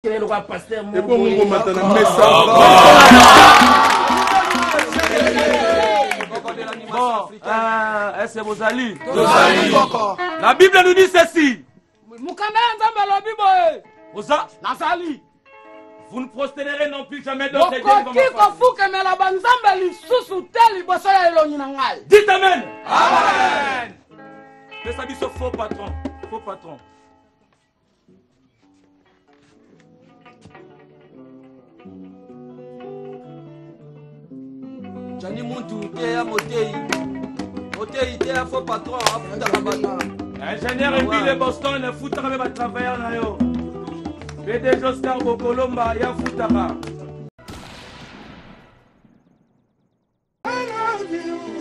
Le roi pasteur Et bon, on maintenant c'est Bozali. La Bible nous dit ceci. Vous ne prostérerez non plus jamais d'autres dieux devant ma face. Dites Amen. Amen. Mais ça dit ce faux patron. Faux patron. Jani Muntu, Théa Motei. Motei, Théa faux patron. Ingénieur Emile Boston, ne foutera même à travailler. PDG Oscar Bokolomba, ya foutara.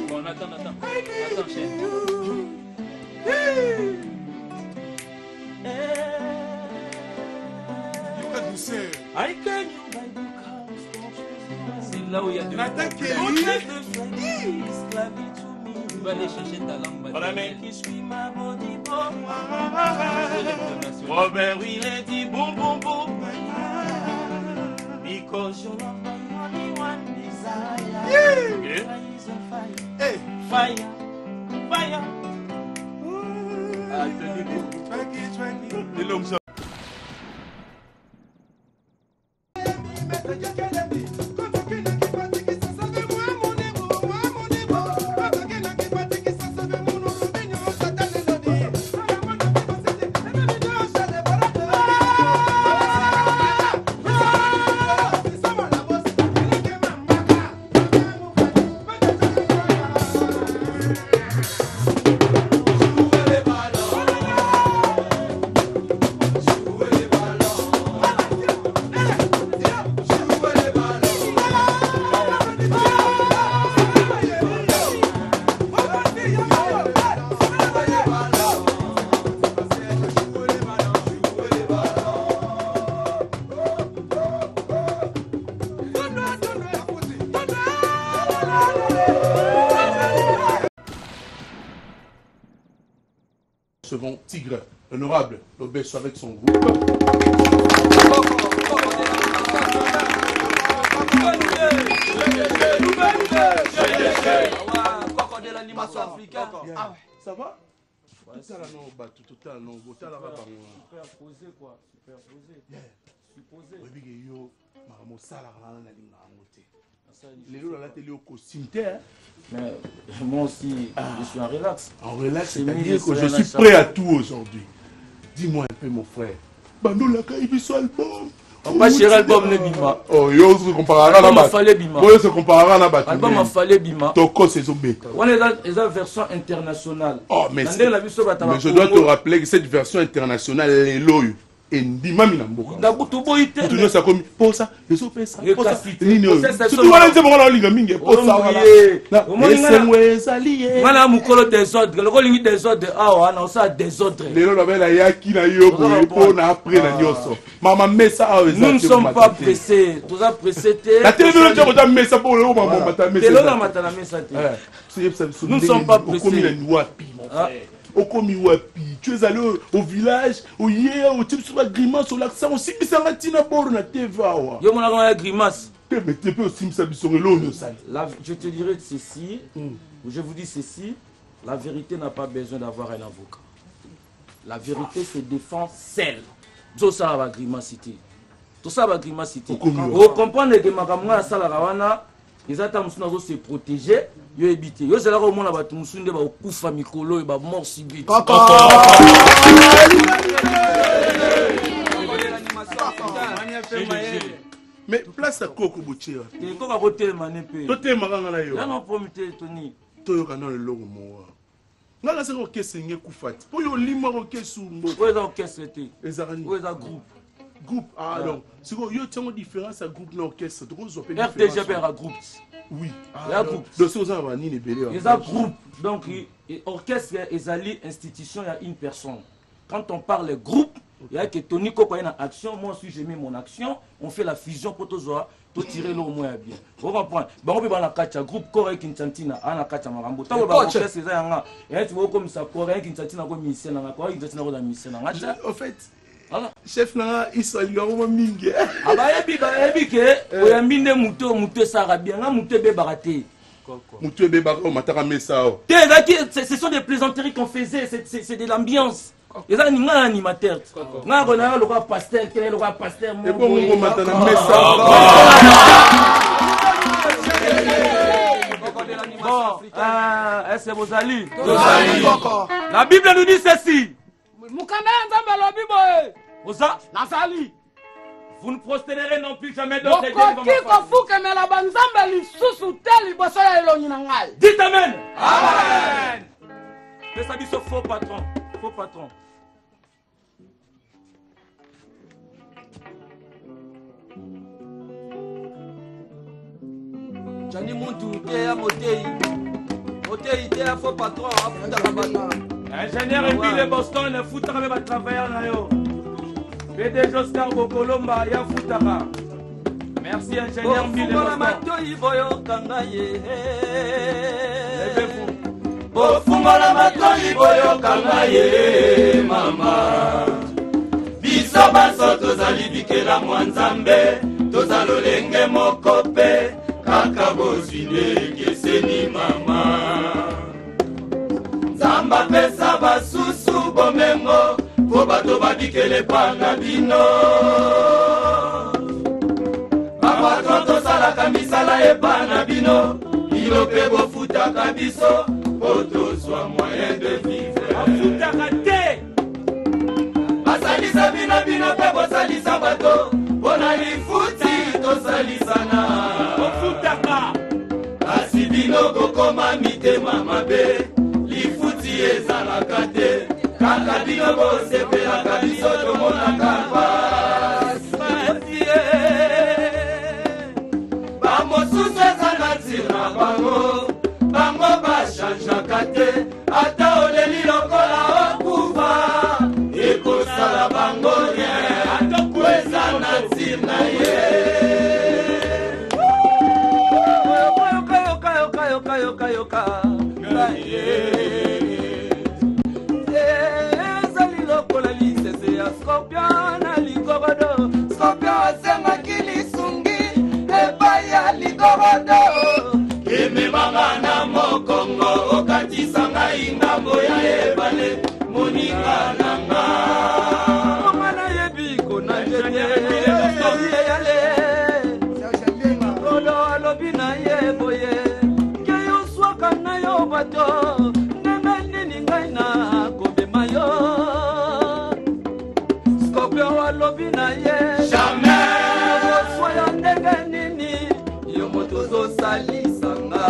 Bon, attends, chef. C'est là où il y a de tu vas aller chercher ta langue. Voilà, mais qui suis ma body Robert, il a dit boum boum boum. Because you love my only one desire. Fire. Fire. Ah, c'est long ça. Second Tigre, honorable Lobes avec son groupe. Ça va? Superposé quoi? Superposé. Supposé. Mais moi aussi, je suis en relax. En relax, c'est-à-dire que je suis prêt à tout aujourd'hui. Dis-moi un peu, mon frère. Bando la Kaïbiso album. On va chérir l'album ne bima. Oh, yo se comparera à la bima. Yo se comparera à la album a fallu bima. Toko c'est zobé. On est dans la version internationale. Oh, mais je dois te rappeler que cette version internationale est loyau. Et ndima minamboka. Nabutu boite. Tu ne sais comme posa, les opesa. Posa. Tu dois aller voir la ligne mingi. Posa. Laissez-moi allier. Mana mukolo désordre. Le colingi désordre. Ah, on a ça désordre. Les gens avaient la yaki na yo pour na après na nyoso. Maman messa a. Nous ne sommes pas pressés. Tous à pressés. La télévision tu as messa pour le maman mata messa. Telo na mata na messa. Nous ne sommes pas pressés. Comme il est wapi mon frère. Okomi wapi, tu es allé au village, au hier, au type sur la grimace, au l'accent, aussi, mais ça va t'ina bord na TV. Yo mon la grimace. Mais tu peux aussi me savoir sur l'eau, ça. Je te dirais ceci, je vous dis ceci, la vérité n'a pas besoin d'avoir un avocat. La vérité se défend seule. Tout ça va grimacité. Tout ça va grimacité. Vous comprenez que ma camarade Salarawana, ils attendent se protéger. Yo éviter. Yo c'est là au monde ba tumusunde ba okufa mikolo ba mort subite. Mais place à Koko Bouchira. Et Koko Botel manepe. Toté maranga na yo. Là non promité Tony. Toyo kana le logo mo. Ngala se ko kesenge kufati. Po yo limo ko kesumbo. Où est orchestre té? Ezarani. Où est groupe? Groupe ah donc. C'est quoi yo tiens différence à groupe l'orchestre. Donc on s'appelle RTGP un groupe. Oui. Ah, groupe. Donc c'est aux Avani les belé. Les groupe. Donc orchestre et ali institution il y a une personne. Quand on parle groupe, il y a que Tony Koko est en action, moi aussi j'ai mis mon action, on fait la fusion pour tout tirer l'eau au moins bien. Vous comprenez? On peut la catch groupe Corée Kintantina, on a catch Marambo. Tant que orchestre c'est ça, et tu vois comme ça Corée Kintantina comme mission, Corée Kintantina comme mission. En fait, chef nanga isalinga ngoma mingi bayebi ke oyambi nde mutu esaka bien nga mutu ebebaka te mutu ebebaka o mataka mesa o ce sont des plaisanteries qu'on faisait c'est de l'ambiance eza ni nga animateur nga kona lokola pasteur kele lokola pasteur ebongo ngomata na mesa bon est-ce que vous allez la Bible nous dit ceci Mukanda nzambe alobi boye oza nazali vous ne prostérerez non plus jamais d'autres dieux okoki kofukemela banzambe lisusu te liboso ya elongi na ngai. Dites amen. Amen. Pesa biso faux patron. Jani muntu te ya motei te ya faux patron afutaka bato. Ingénieur Emile Boston futaka me batravailleur na yo. PDG Oscar Bokolomba ya futaka. Merci ingénieur Emile Boston. Matoi boyo kanga ye. Bofungola matoi boyo kanga ye mama. Biso baso tozali bikela mwanzambe, tozalolenge mokope, kaka bozwine keseni mama. Zamba pesa basusu bomengo, po bato babikele panga bino. Bapatron tosalaka misala epana bino, ilo pe bofutaka biso, po tozwa moyen de vivre. Afutaka te! Basalisa bino pe bosalisa bato, pona lifuti tosalisana. Ofutaka! Kasi bino bokoma mitema mabe, lifuti ezalaka te, kaka bino bosepelaka biso tomonaka pasi. Bamosusu eza na tir na bango, bango bachangeaka te, ata oleli lokola okufa, ekosala bango rien, eza na tir na ye. Ezali lokola lisese ya Scorpion na ligorodo. Scorpion asengaki lisungi epai ya ligorodo. Ememanga na mokongo okatisa ngai ngambo ya ebale moninga na nga. Mwana yebi kona njete yale. Rodo alobi na ye boye. Keyo swaka na yo bato. Nanga nini ngai na kobema yo. Scorpion alobi na ye. Jamais. Soya ndenge nini. Yo moto zosalisa nga.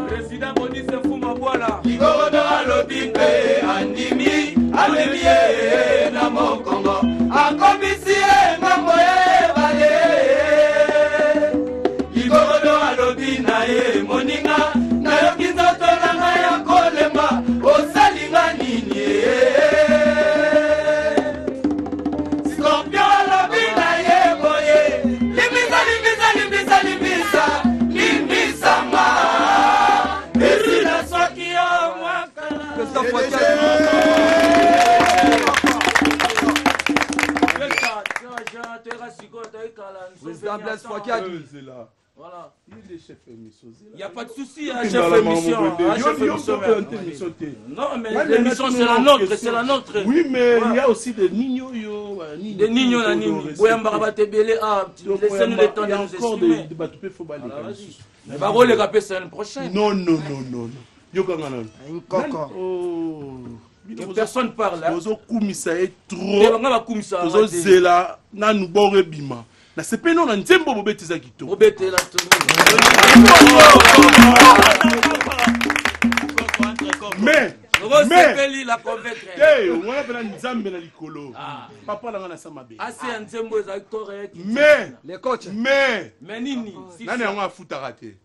Président Moïse Fuma Boala. Ligorodo alobi mpe andimi amemi ye na mokongo akomisi ye ngambo ya ebale. Ligorodo alobi na ye moninga nayoki nzoto na ngai ya kolemba osalinga nini ye. Scorpion alobi na ye boye limbisa limbisanga esila soki yo mwakala. Voilà. Il est chef émission. Il n'y a pas de souci, hein, chef émission. Non, mais l'émission c'est la nôtre, c'est la nôtre. Oui, mais il y a aussi des Nino. Des Nino, la Nino. Boyamba Tebele, laissez-nous le temps de nous exprimer. Mais Baro les rapper c'est l'année prochaine. Non. Yokanganan. Personne parle. Ozo kumisa est trop. Ozo zela na nubore bima. Na sepe non na nzembo bobetiza kito. Obete la Mais la convaincre. Eh, on va faire nzambe na likolo. Papa la ngana sama be. Assez nzembo est correct. Mais Les coachs. Mais nini? nani yango afuta raté.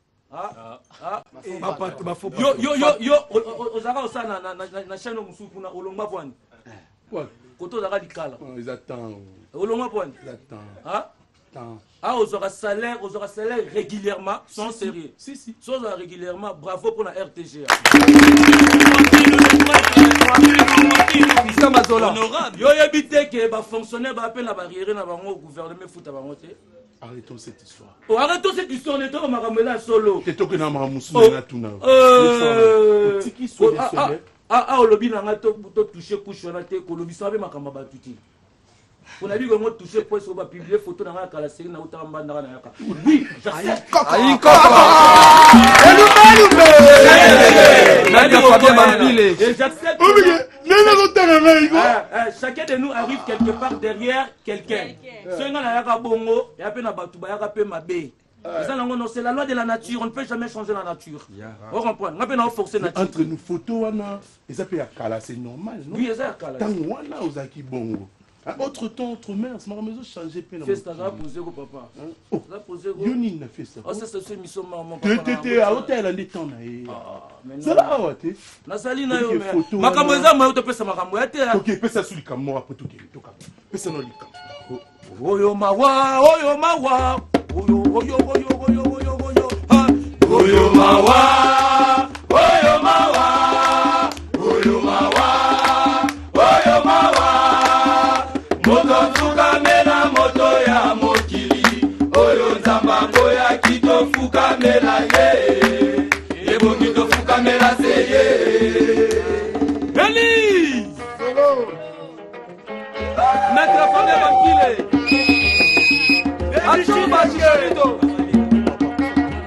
Yo ozaka osana na chaîne musuku na olongba pwani. Quoi? Koto ozaka dikala. Ils attendent. Olongba pwani. Ils attendent. Ah? attends. Ah, aux salaire régulièrement, sans sérieux. Si. Sans régulièrement, bravo pour la RTG. Honorable. Yo habité que les fonctionnaires appellent la barrière au gouvernement foot à monter. Arrêtons cette histoire. Oh, arrêtons cette histoire, on est en maramela solo. Tu es que na maramoussou na tuna. Tiki so les au lobby na to toucher couche na te ko lobby sabe makamba batuti. On a dit que moi toucher pour so ba publier photo na la série na utamba na yaka. Oui, j'accepte. J'accepte. Chacun de nous arrive quelque part derrière quelqu'un. C'est la loi de la nature, on ne peut jamais changer la nature. On comprend. Entre nous, photos, c'est normal, non? Oui, c'est ça. Autre temps, autre mère, ma maison changé plein de choses. Ça va poser au papa. Yoni n'a fait ça. Oh, ça c'est mission maman. T'étais à hôtel en étant là. Ça va, ouais. Na sali na yo mais. Makamweza moi utopesa makamwete. OK, pesa suli kamo après tout qui toka. Pesa no lika. Oyo mawa, oyo mawa. Oyo oyo oyo oyo oyo oyo. Oyo mawa. Oyo mawa. Oyo mawa. Oyo mawa. Moto fukamela moto ya mokili oyo nzamba koya kito fukamela ye ebo kito fukamela se ye Eli Maître Fane Bakile Achuba Chirito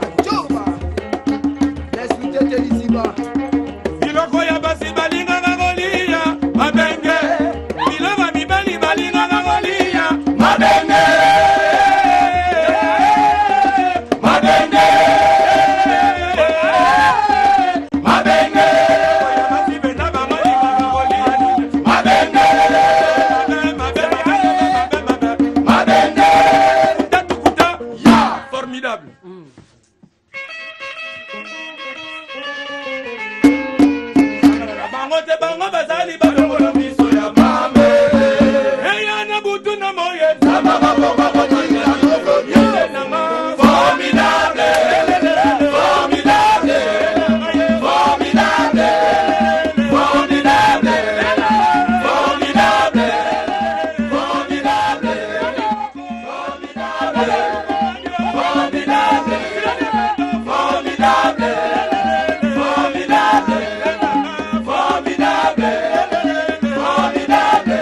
Achuba Laisse-moi te lisiba Biloko ya basi balinga na golia mabenge Bilova mibali balinga na golia mabenge mabenge mabenge mabenge Tatukuta ya formidable bango te bango bazali balongola miso ya mame eya na butu na moye sama mabonga botoni na yele na ma formidable formidable formidable formidable formidable formidable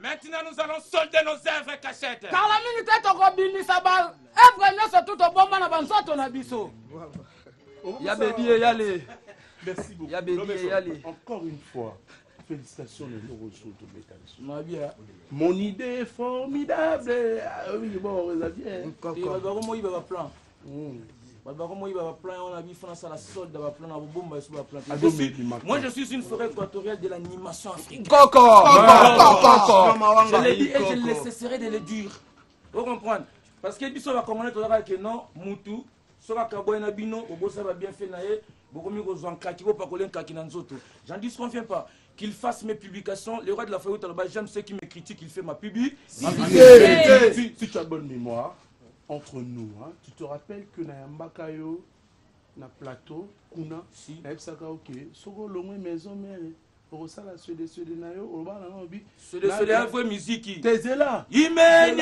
Maintenant nous allons solder nos œuvres cachettes. Car la minute est encore bini sabal. Œuvre ne se tout au bon man avançant na biso. Ya baby yale. Merci beaucoup. Ya baby yale. Encore une fois, félicitations les Loroso de Métal. Mon idée est formidable. Ah oui, bon, on les bien. Moi je suis une forêt équatoriale de l'animation africaine. Je l'ai dit et je ne cesserai de le dire. Vous comprenez? Parce que biso va connaître que non, Moutou, sera Kaboyna Bino, Obosa va bien fait naïe, Bokomi Gozan Kaki, Bopakolen Kaki Nanzoto. J'en disconviens pas. Qu'il fasse mes publications. Le roi de la faillite, j'aime ceux qui me critiquent, il fait ma publi. Si tu as bonne mémoire, entre nous, hein, tu te rappelles que na Mbakayo, na plateau, Kuna, si, na Epsaka, ok, Sogo Lomwe maison mère, pour ça la Suède nayo, Oba na Nobi. C'est la vraie musique. T'es là. Imene.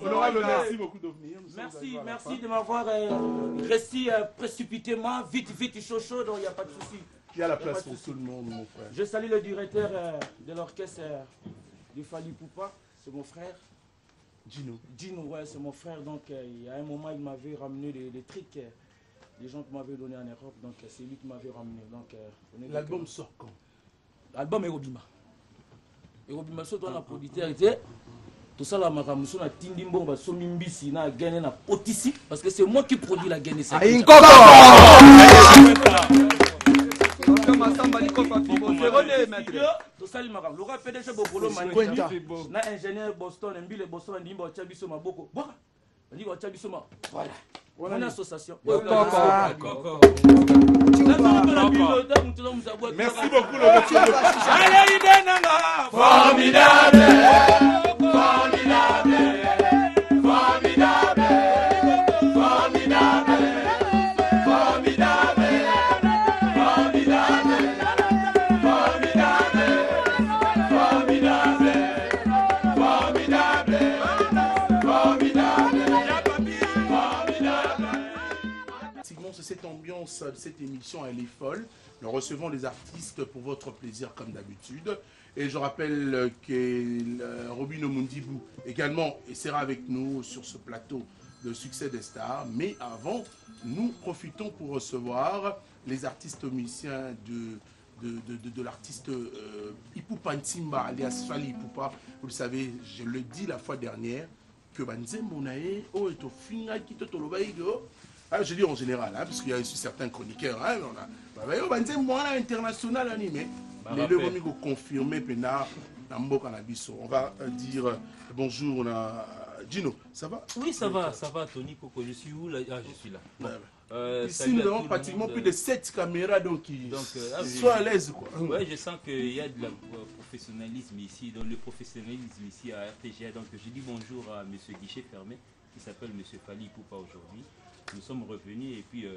Honorable, merci beaucoup de venir. Merci de m'avoir réussi précipitamment, vite, chaud, donc il n'y a pas de souci. Il y a la place pour tout le monde, mon frère. Je salue le directeur de l'orchestre du Fally Poupa, c'est mon frère. Gino, ouais, c'est mon frère. Donc, il y a un moment, il m'avait ramené des trucs, des gens qui m'avaient donné en Europe. Donc, c'est lui qui m'avait ramené. L'album sort quand? L'album Erobima. Erobima, c'est toi, la producteur. Tout ça, la maramuso, la Tindimbo, Somimbisi, na Gane, na Potissi. Parce que c'est moi qui produis la Gane. Laura PDG Bokolo Manita na ingénieur Boston Mbile Boston Ndimbo Chabiso Maboko boka ndimbo Chabiso ma voilà une association. Merci beaucoup allez Idenanga formidable cette ambiance de cette émission, elle est folle. Nous recevons les artistes pour votre plaisir comme d'habitude. Et je rappelle que Robin Omundibou également sera avec nous sur ce plateau de Succès des Stars. Mais avant, nous profitons pour recevoir les artistes musiciens de l'artiste Ipupa Ntimba, alias Fally Ipupa. Vous le savez, je le dis la fois dernière, que Banzembo Nae, oh, et au final, qui te tolobaïgo. Ah, je dis en général, hein, parce qu'il y a aussi certains chroniqueurs. Hein, on a international animé. Les deux vont confirmer on va dire bonjour. On a Gino, ça va? Oui, ça va, Tony Coco. Je suis où là? Ah, je suis là. Bon. Ici, nous avons pratiquement plus de 7 caméras, donc sois à l'aise. Ouais, je sens qu'il y a de la professionnalisme ici, donc le professionnalisme ici à RTGA. Donc je dis bonjour à M. Guichet Fermé, qui s'appelle M. Fally Ipupa aujourd'hui. Nous sommes revenus et puis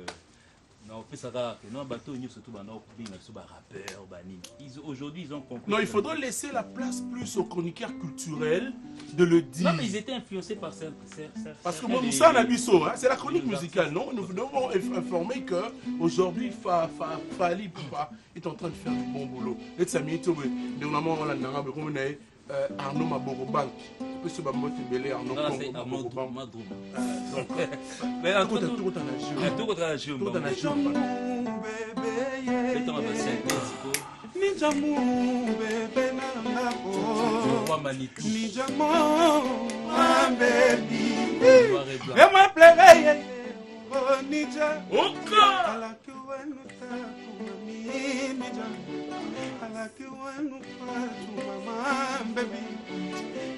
aujourd'hui ils ont compris. Non, il faudrait laisser la place plus aux chroniqueurs culturels de le dire. Non, mais ils étaient influencés par ça. Parce que Moussa Nabiso, c'est la chronique musicale, non? Nous devons informer qu'aujourd'hui Fally Ipupa est en train de faire du bon boulot. Et ça m'est tombé. Dernièrement, on a Arnaud Maboro Bank. Peu ce bambou belé Arnaud Maboro mais en tout cas,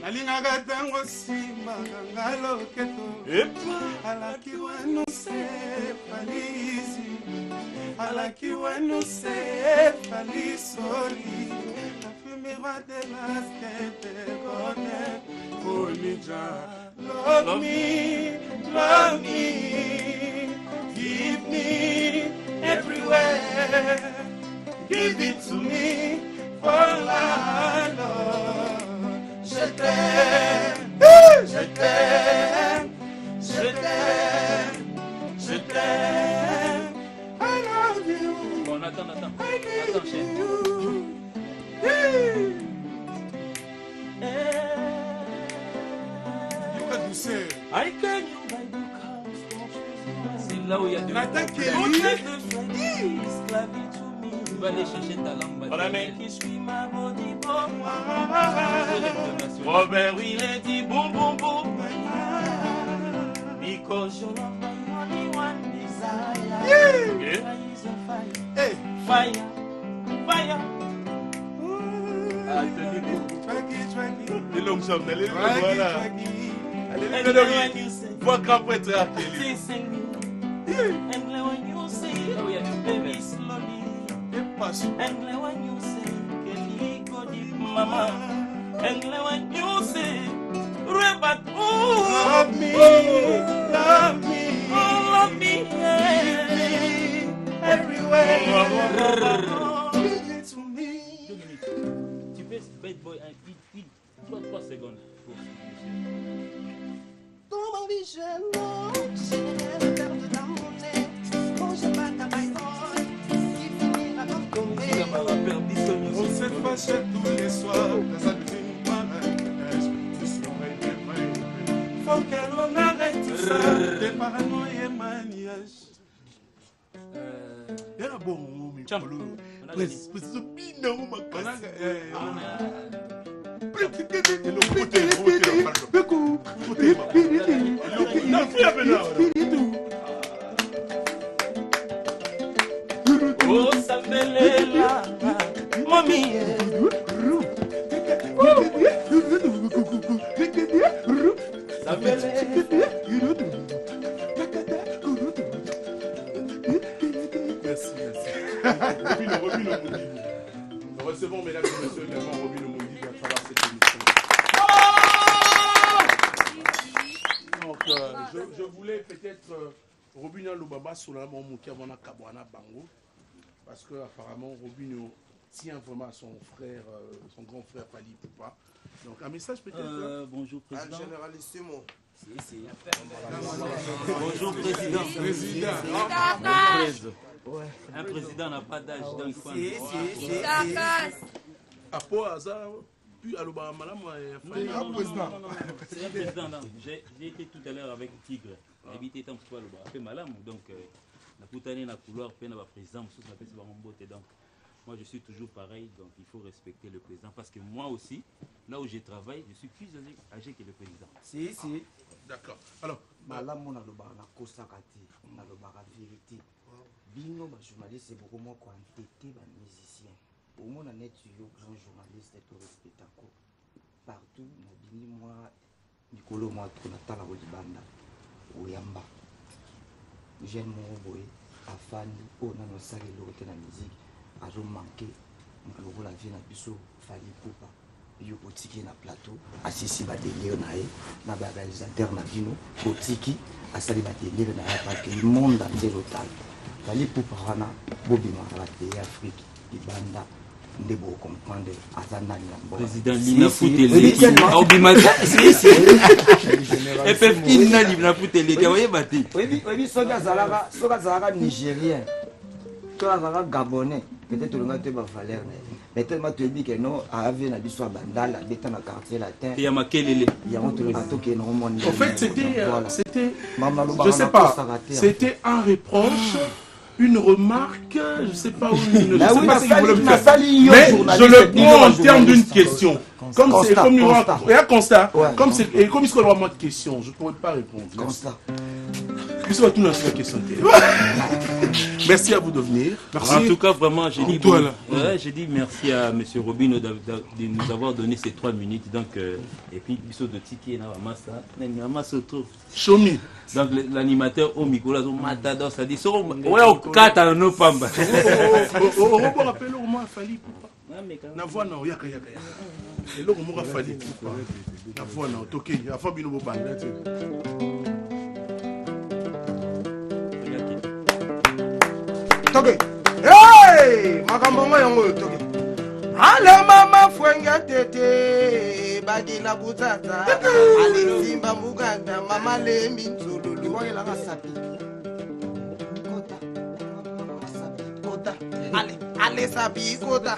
alingaka tango simbaka nga loketo alaki wenu se falisi alaki wenu se falisoli afumira de las ketebone olija love me give me everywhere give it to me for life. Je t'aime, je t'aime, je t'aime, je t'aime. I love you. Bon, attends, chérie. C'est là où il y a de Nathan tu vas aller chercher ta langue. Voilà, mec. Robert Willet dit boum boum boum. Because you love me only one desire. Hey, fire, fire. Les longues jambes, allez, voilà. Allez, vois grand prêtre à Kelly. And when you say, oh yeah, baby slowly. And when you say, Kelly go deep, mama. And when you say, Rebat, oh, love me, love me, oh, love me, yeah. Everywhere. Give it to me. 2 minutes. Tu fais bad boy 3 secondes. On s'est fâché tous les soirs, dans un crime pareil. Faut que l'on arrête tout ça, des paranoïas et maniages. Il y a un bon moment, mais c'est bien, on m'a cassé. Oh, ça fait les là, mamie. Ça fait les. Merci, merci. Robin Omondi. Nous recevons, mesdames et messieurs, également Robin Omondi à travers cette émission. Donc, je voulais peut-être Robin Lubaba sur la Moukia Wana Kabwana Bango, parce que apparemment Robin tient vraiment à son frère, son grand frère Fali Poupa. Donc, un message peut-être. Bonjour, président. Généralissimo. Bonjour, président. Président. Un président n'a pas d'âge, donc il faut un c'est un président. J'ai été tout à l'heure avec Tigre. Éviter tant que fait malam. Donc, la poutane na couloir, puis na président, donc moi je suis toujours pareil, donc il faut respecter le président parce que moi aussi, là où je travaille, je suis plus âgé que le président. Si. D'accord. Alors, malamu na loba na kosakati, na loba la vérité. Bino ba journaliste c'est beaucoup moins quantité ba musicien. Au moins on est grand journaliste et respecté partout na bini moi Nicolo moi to na tala ko libanda. Oyamba. J'aime mon boy afani o na no sali lokote na musique. Azo manqué malobo la vie na biso Fali Poupa yo otiki na plateau asisi ba délire na ye na ba réalisateur na bino otiki asali ba délire na ya parce que le monde entier total Fali Poupa wana bobima la pays Afrique ibanda ndebo comprendre azana ni mbo président Lina Foutele obima si et puis Lina Lina Foutele ka voyez bati oui soka zalaka nigérien soka zalaka gabonais peut-être le gars va valeur mais tellement tu dis que non avait na biso bandala beta na quartier latin il y a makelele il y a un truc qui non monde en fait c'était je sais pas c'était un reproche une remarque je sais pas où je sais pas si vous voulez me faire mais je le prends en termes d'une question comme c'est comme il y a un constat comme c'est et comme il se doit moi de question je pourrais pas répondre constat. Merci à vous de venir. Merci. En tout cas, vraiment, j'ai dit merci à M. Robino de nous avoir donné ces 3 minutes. Donc, et puis, il de Tiki Chomi. Donc, l'animateur au micro, Matador, ça dit, ouais, au 4 à nos femmes. Au rappel, au moins, Fali Poupa. Na voix non, yaka. Et là, on m'a Fali Poupa. Na voix non, toqué. Il y a pas bien au bande. Toke. Hey! Makambo yango toke. Ala mama fwenga tete bagina kutata. Ali simba muganda mama lembi nzululu. Wayela ngasapi. Kota. Ale sapi kota.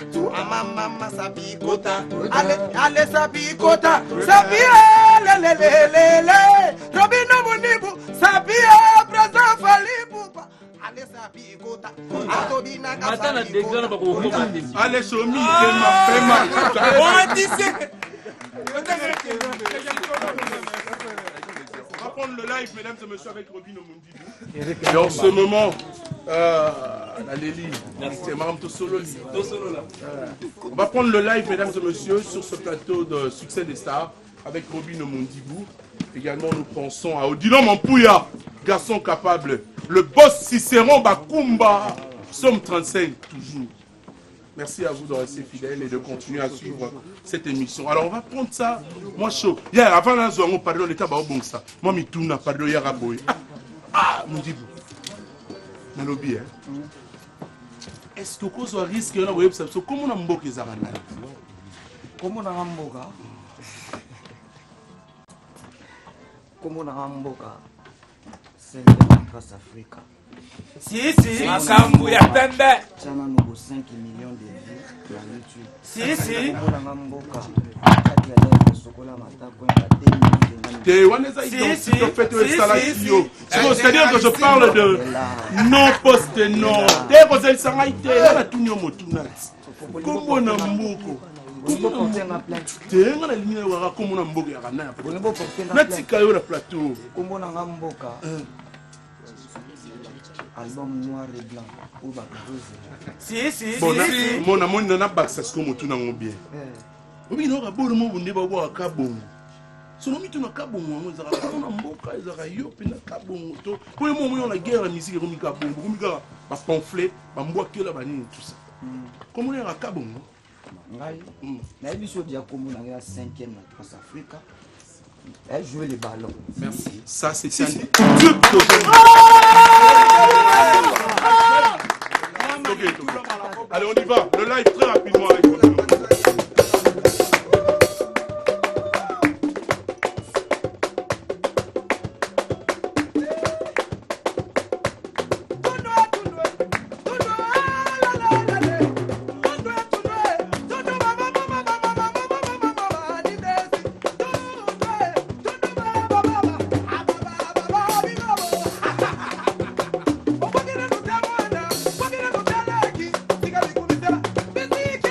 Mama sapi kota. Ale sapi kota. Sapi le. Robino Munibu sapi président Fali Poupa. Allez, Chomi, on va prendre le live, mesdames et messieurs, avec Robin Omondi. Et en ce moment, la Lélie, c'est Mme Tosolo. On va prendre le live, mesdames et messieurs, sur ce plateau de Succès des Stars, avec Robin Omondibou. Également, nous pensons à Odilon Mampouya, garçon capable. Le boss Cicéron Bakumba, Somme 35, toujours. Merci à vous de rester fidèles et de continuer à suivre cette émission. Alors, on va prendre ça. Moi, chaud. Hier, avant la zone, pardon, l'état va au bon ça. Moi, mi tourne, pardon, hier à Boy. Mon Dieu. Nalobi, hein. Est-ce que vous avez risque de web ça? Comment on a mboké ça? Comment on a mboka? Comment on a mboka? C'est le Trace Africa. Si, makambu ya pembe. Chana nous 5 millions de vues sur YouTube. Si. Comment on a mboka? Kati ya leo sokola matako c'est-à-dire que je parle de non poste non. Comment on a mboko? Tenga na limina waka comme on a mboka ya kana. Natika yo na plateau. Comment on a mboka? Album noir et blanc ou Si. Bon, mon amour n'a pas ça comme tout n'a bien. Oui, non, bon mo bonde ba bo akabongo. Sono mitu na kabongo ngo za na mboka za yo pe na kabongo to. Pour le moment on la guerre la musique comme kabongo, comme ka ba pamphlet, ba mboka la banini tout ça. Comment on est à kabongo? Ngai. Na ebiso dia comme na ya 5e na Trace Africa. Elle jouait les ballons. Merci. Ça c'est un Allez, on y va. Le live très rapidement. Music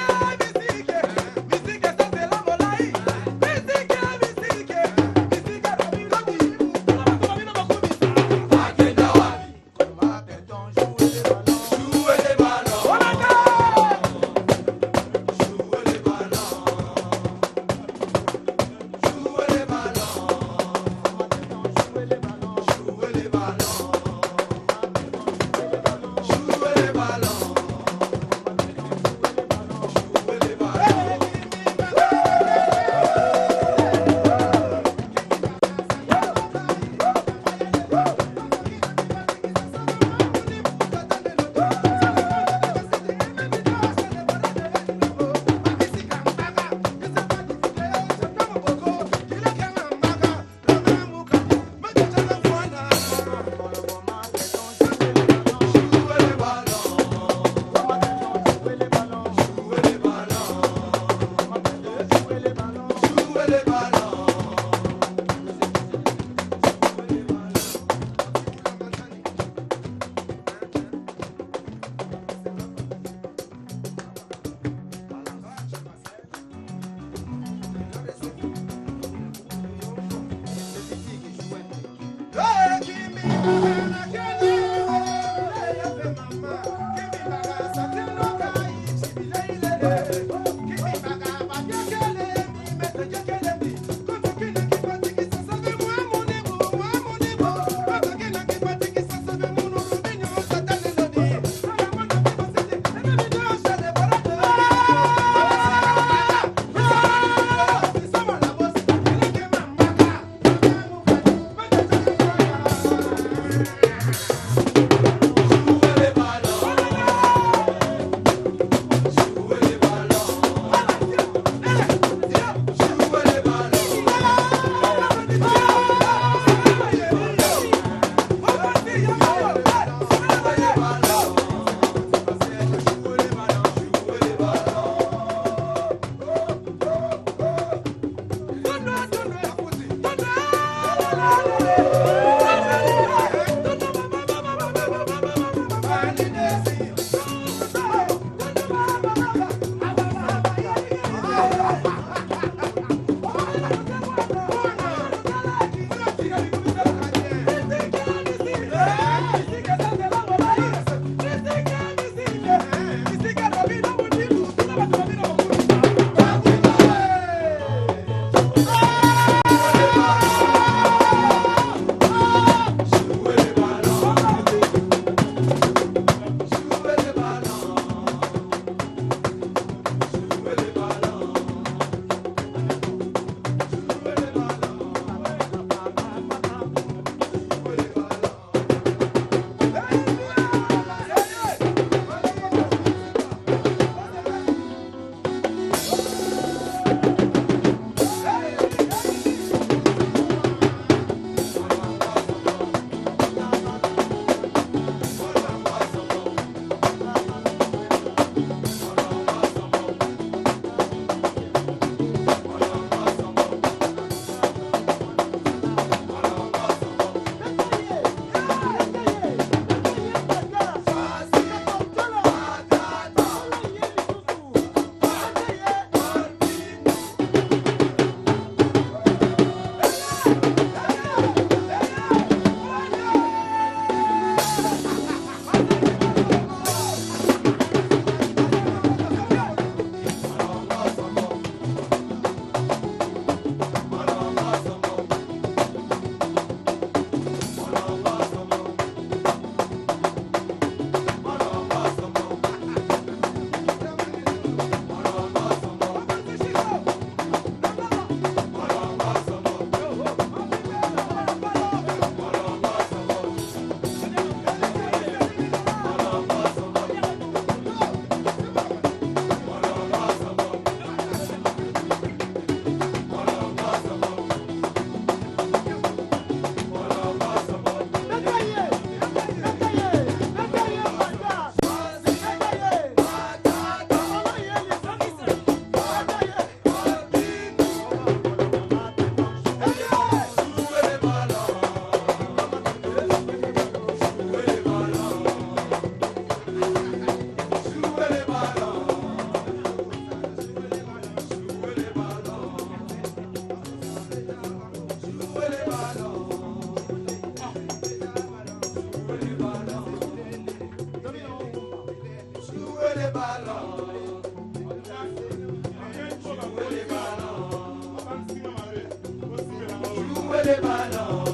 les ballons.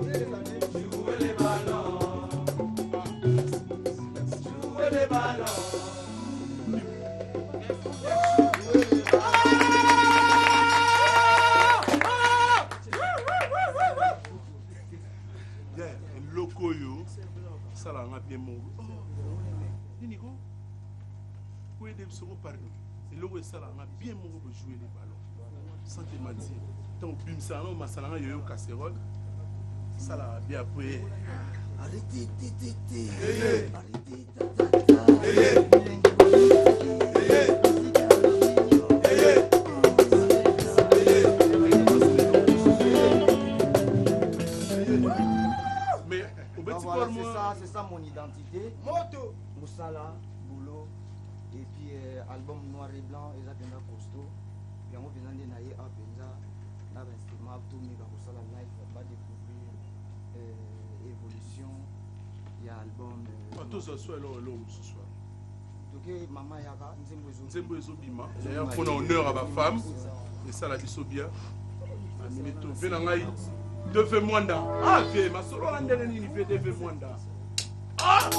Jouez les ballons. Jouez les ballons. Lokoyo, ça l'a bien mon. Ninigo, où est des secondes pardon. Et logo ça l'a bien mon pour jouer les ballons. Sans te mentir. Tant bim ça non, ma salon yo casserole. Ça l'a bien après. Arrêtez, voilà, c'est ça mon identité. Moto. Moussala, boulot. Et puis album noir et blanc, et ça vient de costaud. Et on vient de naïe à Benza. Là, l'instrument, tout mis dans Moussala live, on va découvrir évolution. Il y a album. Tout ce soir, l'homme ce soir. Donc, maman Yaga, Nzembo Ezobima. D'ailleurs, pour honneur à ma femme. Et ça, la dit bien. Venangaï. Devez Mwanda. Ah, vieux, ma solo landelle ni fait devez Mwanda. Ah!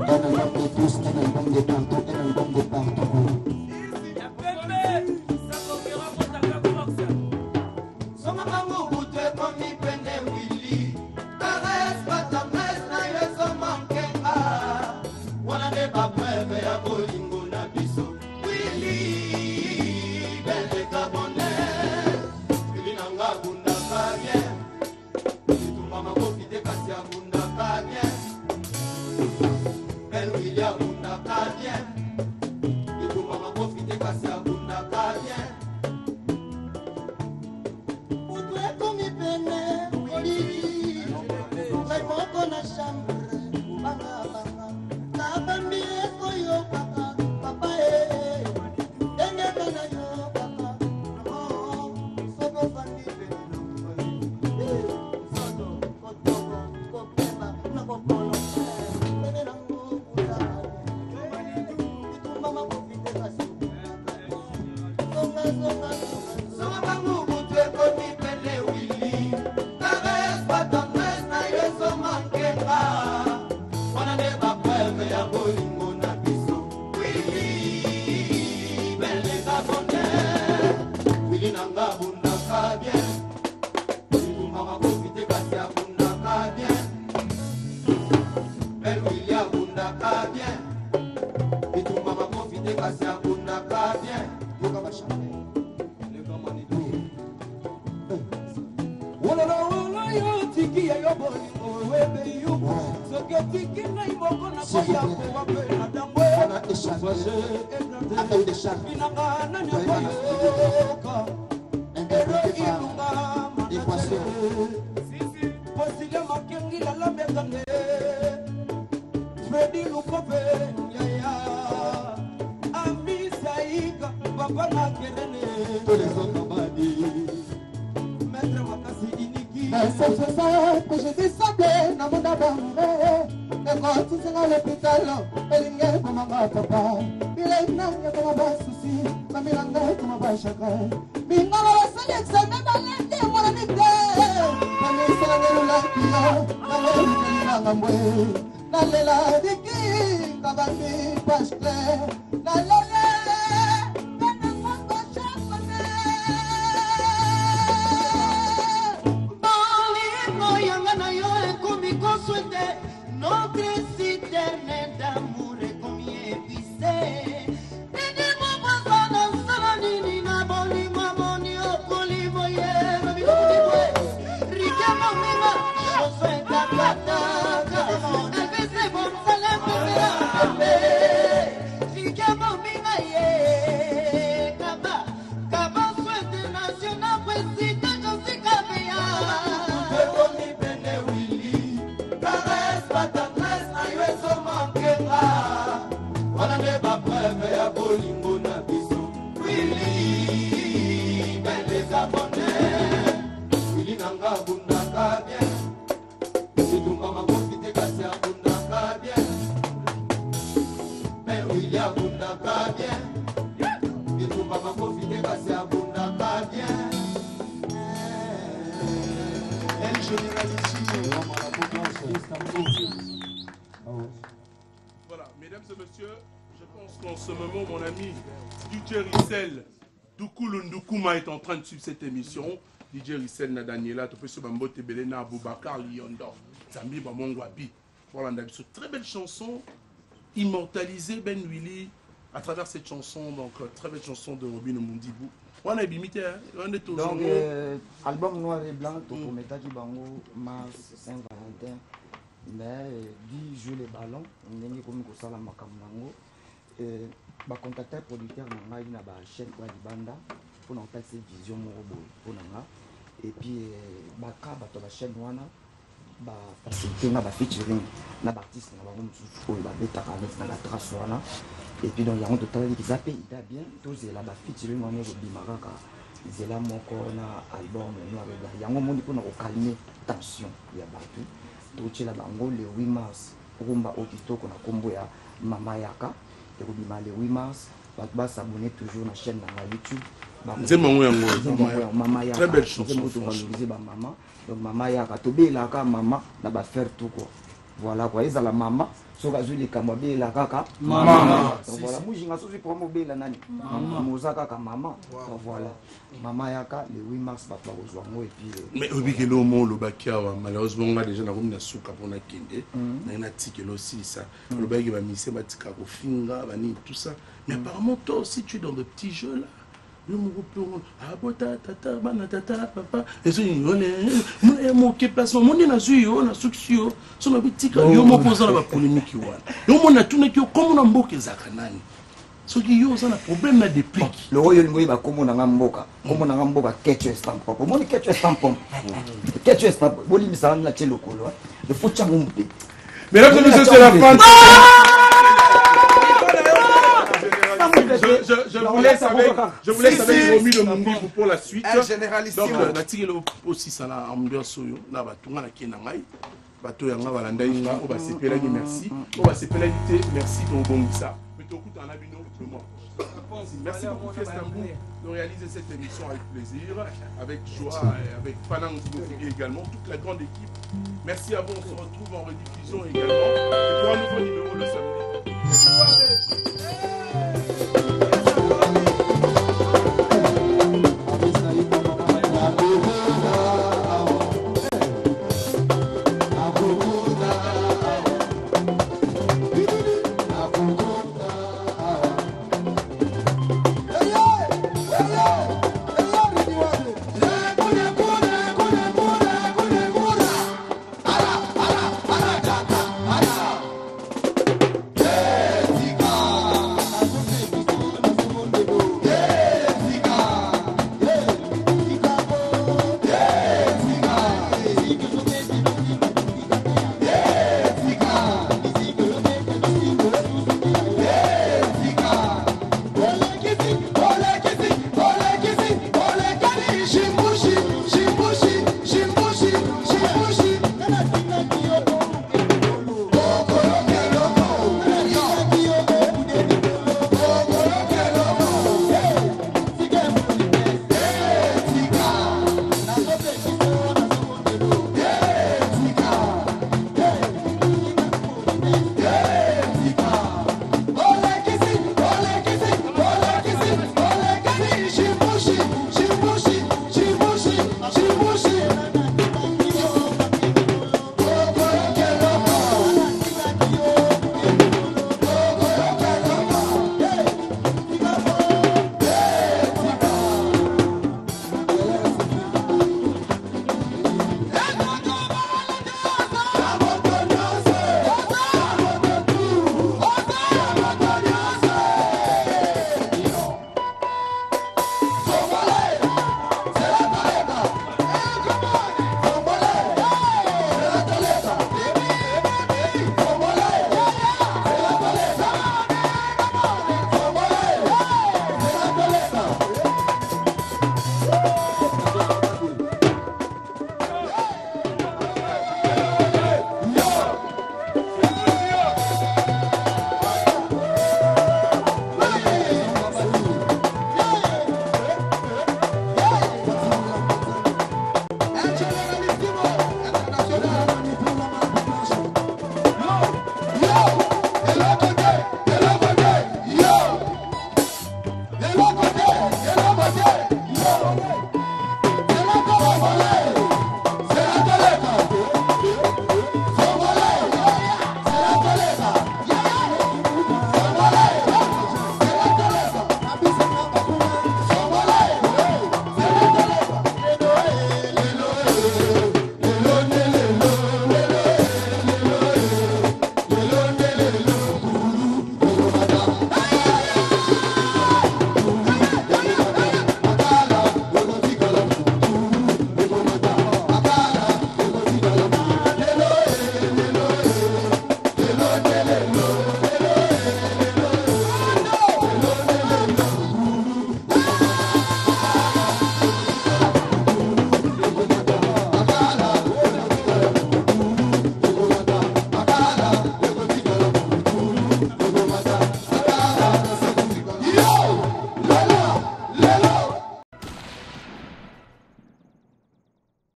Un album de tous, un album de tantôt, un album de partout. Voilà, mesdames et messieurs, je pense qu'en ce moment, mon ami DJ Rissel Doukoulundoukouma est en train de suivre cette émission. DJ Rissel na Daniela, tu peux se bambote Belena Aboubakar Lyondo, Zambi Bamongwabi. Voilà, une très belle chanson, immortalisée Ben Willy à travers cette chanson, donc très belle chanson de Robin Mundibou. On a bimité, on est toujours. Donc, album Noir et Blanc, Tokometa Kibango, mars Saint-Valentin. Mais 10 jouer les ballons, on est comme ça la makambango. Bah contacter producteur nanga ina ba chaîne kwa libanda pour n'en passer vision morobo pour nanga et puis bah ka ba to ba chaîne wana ba faciliter na ba featuring na ba artiste na ba mutu ba beta avec na la trace wana et puis donc il y a un total qui zappé il a bien tous la ba featuring wana ko bimaraka zela moko na album noir et blanc yango moni pour na calmer tension ya batu tout la bango le 8 mars rumba okitoko na kombo ya Mama Yaka et le 8 mars va s'abonner toujours à la chaîne dans YouTube. Mama Yaka, très belle chanson. Maman, donc Mama Yaka, tu es là, maman, là va faire tout quoi. Voilà quoi, ils ont la maman, sur la zone de Kamabé la kaka. Maman. Voilà, moi j'ai un promo bé la nani. Mozaka ka maman. Voilà. Mama Yaka le 8 mars va pas rejoindre et puis. Mais obikelo mo lo bakia malheureusement on a déjà na komina suka pona kende. Na ina tikelo aussi ça. Le baki va misser batika ko finga bani tout ça. Mais apparemment toi aussi tu es dans de petits jeux là. Le mon abota tata bana tata papa et so mon ke placement mon na zuyo na suksio so na bitika yo mo poza na polémique wana. Yo mo na tuna kyo comme na mboke zakanani. So qui yo ça na problème na déplique. Le royo ngoyi ba komo na mboka. Komo na mboka ketchu stamp. Komo ni ketchu stamp. Ketchu stamp. Boli misana na tshelo kolo. Le faut chamumpe. Mesdames et messieurs, c'est la fin. Je vous laisse avec Romy de Mungibou pour la suite. Donc, natikele aussi ça la ambiance yo na batunga na kenangai. Bato yanga balanda inga o ba sepela ni merci. O ba sepela ni te merci to bongisa. Mais to kuta na bino le mois. Merci beaucoup Fiesta Mbou de réaliser cette émission avec plaisir, avec joie et avec Panang également, toute la grande équipe. Merci à vous, on se retrouve en rediffusion également. Et pour un nouveau numéro le samedi.